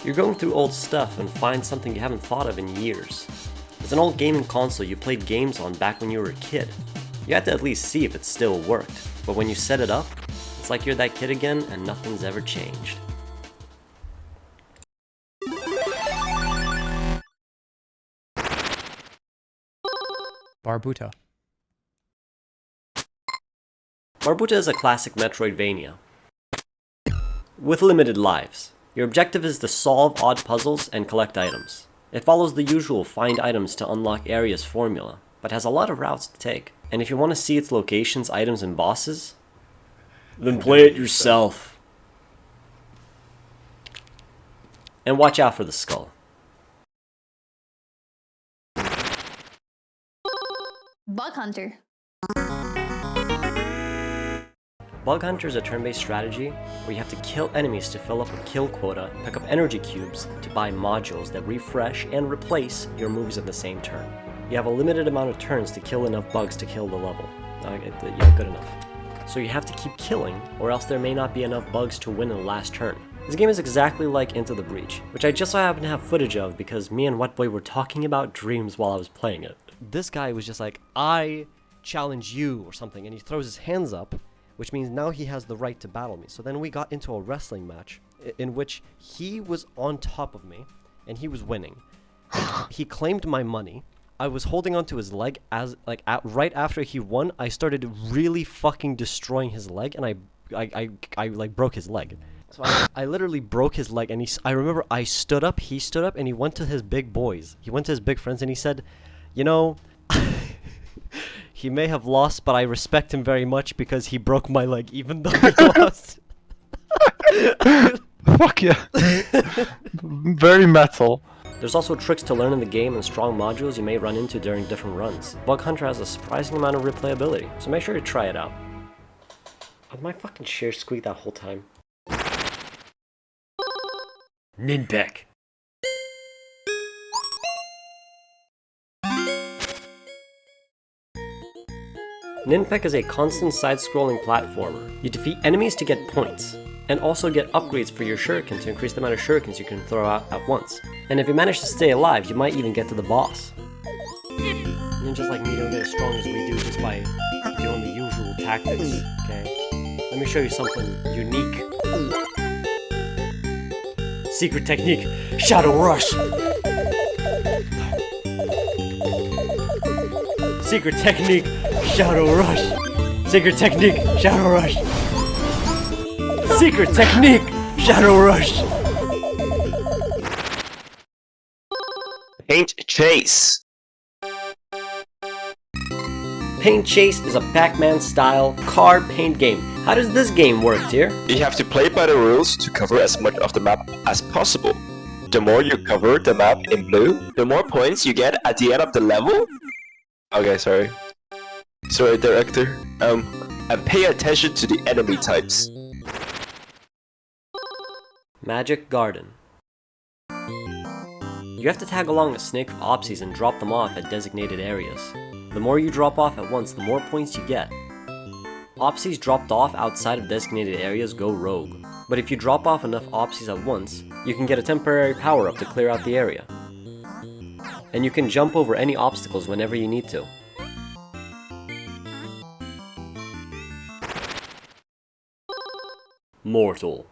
You're going through old stuff and find something you haven't thought of in years. It's an old gaming console you played games on back when you were a kid. You had to at least see if it still worked, but when you set it up, it's like you're that kid again and nothing's ever changed. Barbuta. Barbuta is a classic Metroidvania with limited lives. Your objective is to solve odd puzzles and collect items. It follows the usual find items to unlock areas formula, but has a lot of routes to take. And if you want to see its locations, items, and bosses, then play it yourself. And watch out for the skull. Bug Hunter. Bug Hunter is a turn-based strategy where you have to kill enemies to fill up a kill quota, pick up energy cubes to buy modules that refresh and replace your moves in the same turn. You have a limited amount of turns to kill enough bugs to kill the level. Yeah, good enough. So you have to keep killing, or else there may not be enough bugs to win in the last turn. This game is exactly like Into the Breach, which I just so happen to have footage of because me and Wetboy were talking about dreams while I was playing it. This guy was just like, I challenge you or something, and he throws his hands up, which means now he has the right to battle me. So then we got into a wrestling match in which he was on top of me and he was winning. He claimed my money. I was holding onto his leg as right after he won. I started really fucking destroying his leg, and I like broke his leg. So I literally broke his leg, and I remember I stood up, he stood up, and he went to his big boys. He went to his big friends, and he said, you know, he may have lost, but I respect him very much because he broke my leg even though he lost. Fuck yeah. Very metal. There's also tricks to learn in the game and strong modules you may run into during different runs. Bug Hunter has a surprising amount of replayability, so make sure to try it out. Did my fucking chair squeak that whole time? Ninpek. Ninpek is a constant side-scrolling platformer. You defeat enemies to get points, and also get upgrades for your shuriken to increase the amount of shurikens you can throw out at once. And if you manage to stay alive, you might even get to the boss. Ninjas like me don't get as strong as we do just by doing the usual tactics, okay? Let me show you something unique. Secret technique, Shadow Rush! Secret technique, Shadow Rush! Secret technique, Shadow Rush! Secret technique, Shadow Rush! Paint Chase. Paint Chase is a Pac-Man style car paint game. How does this game work, dear? You have to play by the rules to cover as much of the map as possible. The more you cover the map in blue, the more points you get at the end of the level. Okay, sorry. Sorry, director. And pay attention to the enemy types. Magic Garden. You have to tag along a snake of Opsies and drop them off at designated areas. The more you drop off at once, the more points you get. Opsies dropped off outside of designated areas go rogue, but if you drop off enough Opsies at once, you can get a temporary power-up to clear out the area. And you can jump over any obstacles whenever you need to. Mortal.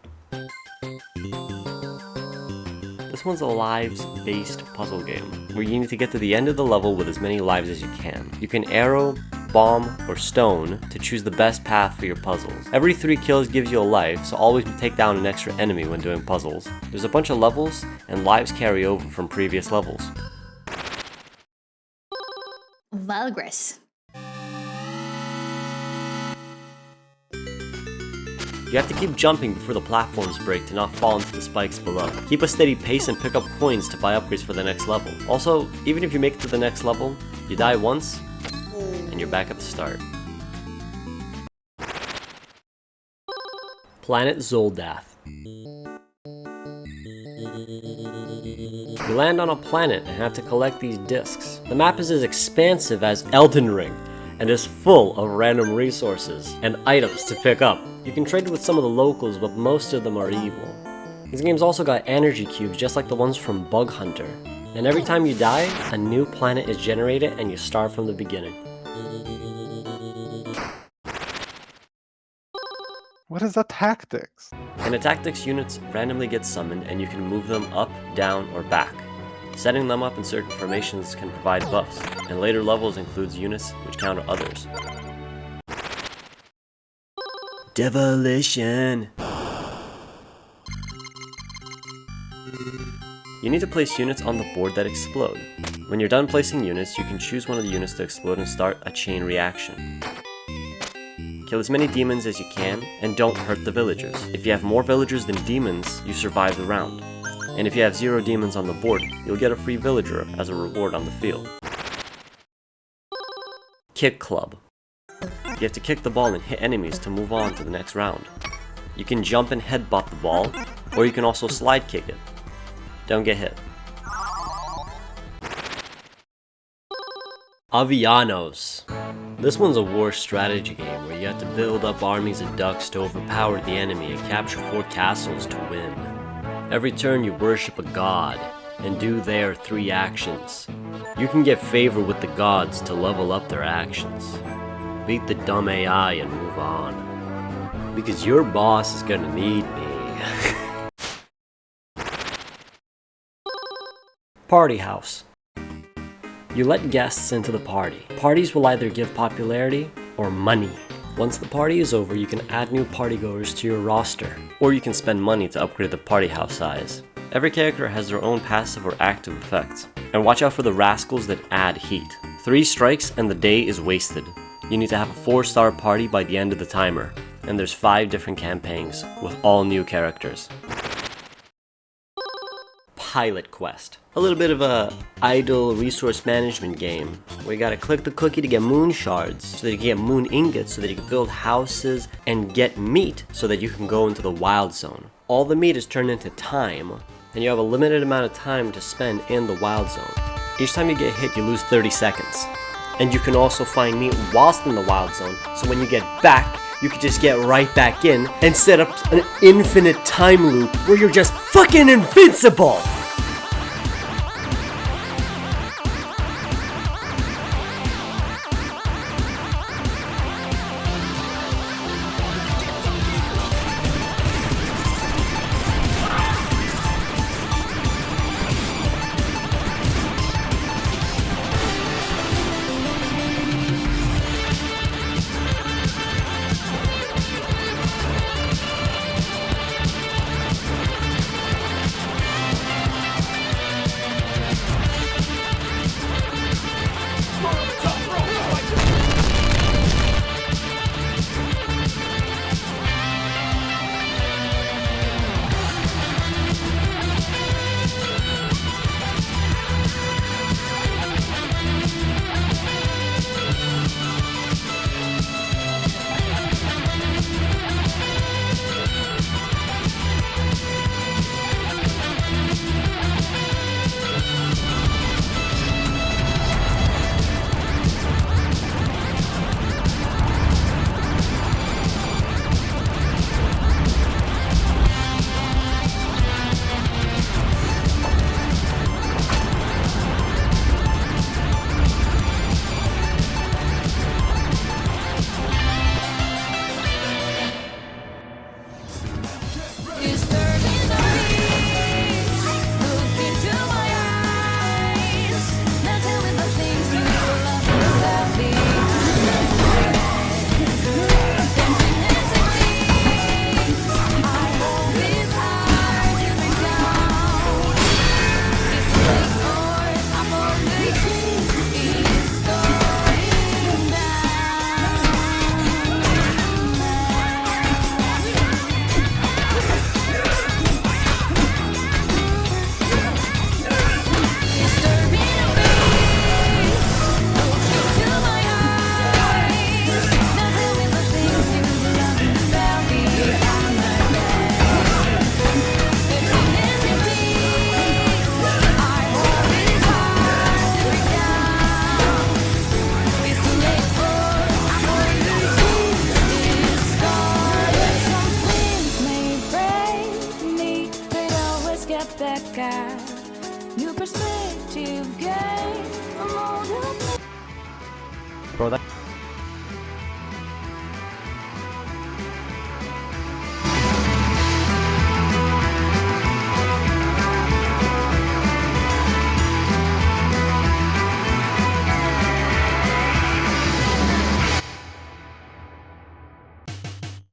This one's a lives-based puzzle game, where you need to get to the end of the level with as many lives as you can. You can arrow, bomb, or stone to choose the best path for your puzzles. Every 3 kills gives you a life, so always take down an extra enemy when doing puzzles. There's a bunch of levels, and lives carry over from previous levels. Valgress. You have to keep jumping before the platforms break to not fall into the spikes below. Keep a steady pace and pick up coins to buy upgrades for the next level. Also, even if you make it to the next level, you die once, and you're back at the start. Planet Zoldath. You land on a planet and have to collect these discs. The map is as expansive as Elden Ring, and is full of random resources and items to pick up. You can trade with some of the locals, but most of them are evil. This game's also got energy cubes just like the ones from Bug Hunter. And every time you die, a new planet is generated and you start from the beginning. What is that tactics? In a tactics, units randomly get summoned and you can move them up, down, or back. Setting them up in certain formations can provide buffs, and later levels includes units which counter others. Devolution! You need to place units on the board that explode. When you're done placing units, you can choose one of the units to explode and start a chain reaction. Kill as many demons as you can, and don't hurt the villagers. If you have more villagers than demons, you survive the round. And if you have 0 demons on the board, you'll get a free villager as a reward on the field. Kick Club. You have to kick the ball and hit enemies to move on to the next round. You can jump and headbutt the ball, or you can also slide kick it. Don't get hit. Avianos. This one's a war strategy game where you have to build up armies of ducks to overpower the enemy and capture 4 castles to win. Every turn you worship a god and do their 3 actions. You can get favor with the gods to level up their actions. Beat the dumb AI and move on. Because your boss is gonna need me. Party House. You let guests into the party. Parties will either give popularity or money. Once the party is over, you can add new partygoers to your roster, or you can spend money to upgrade the party house size. Every character has their own passive or active effects, and watch out for the rascals that add heat. 3 strikes and the day is wasted. You need to have a 4-star party by the end of the timer, and there's 5 different campaigns with all new characters. Pilot Quest. A little bit of a idle resource management game where you gotta click the cookie to get moon shards so that you can get moon ingots so that you can build houses and get meat so that you can go into the wild zone. All the meat is turned into time and you have a limited amount of time to spend in the wild zone. Each time you get hit you lose 30 seconds. And you can also find meat whilst in the wild zone, so when you get back you can just get right back in and set up an infinite time loop where you're just fucking invincible! step back out. New perspective gain from all the Bro, that